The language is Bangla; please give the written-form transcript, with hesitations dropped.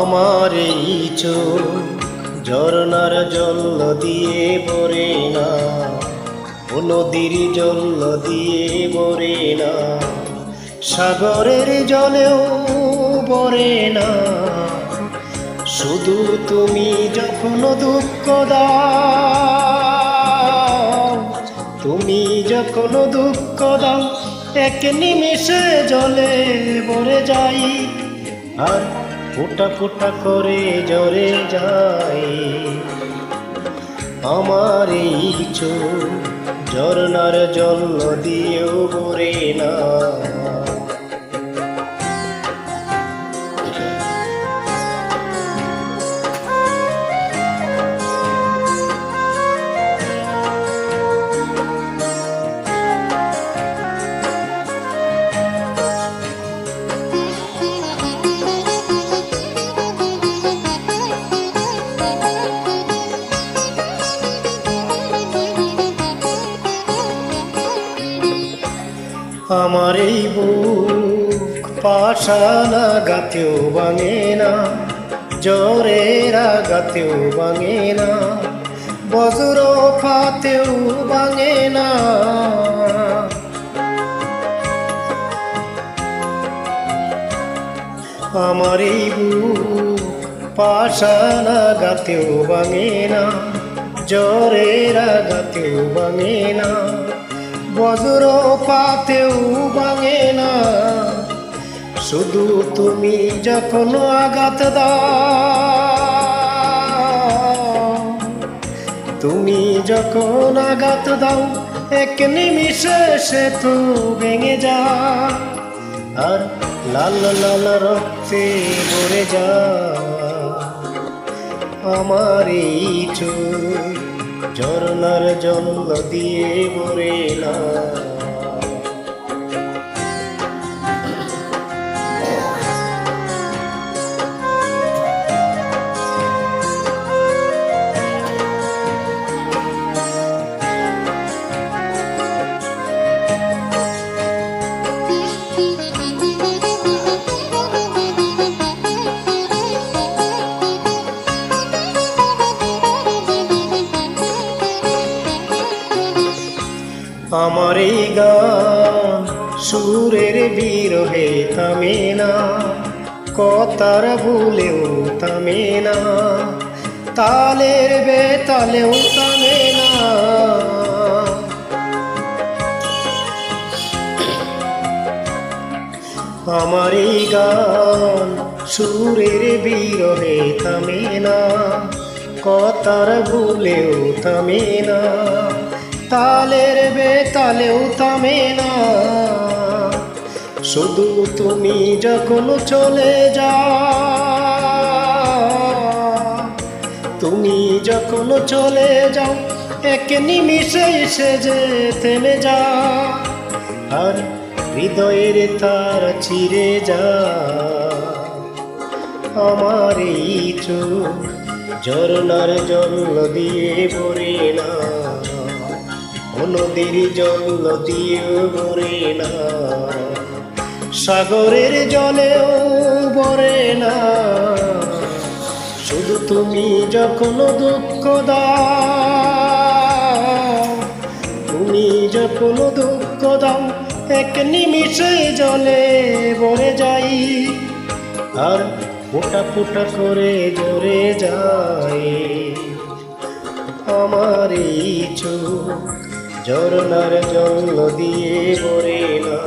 আমার এই চোখ ঝরনার জল দিয়ে ভরে না, ও নদীর জল দিয়ে ভরে না, সাগরের জলেও ভরে না। শুধু তুমি যখন দুঃখ দাও, তুমি যখন দুঃখ দাও, এক নিমেষে জলে ভরে যাই, আর ফোঁটা ফোঁটা করে ঝরে যায়। আমার এই চোখ ঝরনার জল দিয়েও ভরে না। আমার এই বুক পাষাণ আঘাতেও ভাঙে না, জ্বরের আঘাতেও ভাঙে না, বজ্রপাতেও ভাঙে না। আমার এই বুক পাষাণ আঘাতেও ভাঙে না, জ্বরের আঘাতেও ভাঙে না, বজ্রপাতেও ভাঙে না। শুধু তুমি যখন আঘাত দাও, তুমি যখন আঘাত দাও, এক নিমিষে সে তো ভেঙে যা, আর লাল লাল রক্তে ভরে যা। আমার এই চোখ ঝরনার জল দিয়ে ভরে না। আমার এই গান সুরের বিরহে থামে না, কথার ভুলেও থামে না, তালের বেতালেও থামে না। আমার এই গান সুরের বিরহে থামে না, কথার ভুলেও থামে না, তালের বেতালেও থামে না। শুধু তুমি যখন চলে যাও, তুমি যখন চলে যাও, এক নিমিষে সে যে থেমে যা, আর হৃদয়ের তার ছিঁড়ে যা। আমার এই চোখ ঝরনার জল দিয়ে ভরে না, নদীর জল দিয়ে ভরে না, সাগরের জলেও ভরে না। শুধু তুমি যখন দুঃখ দাও, তুমি যখন দুঃখ দাও, এক নিমিষে জলে ভরে যাই, আর ফোঁটা ফোঁটা করে ঝরে যায়। আমার এই চোখ ঝরনার জল দিয়ে ভরে না।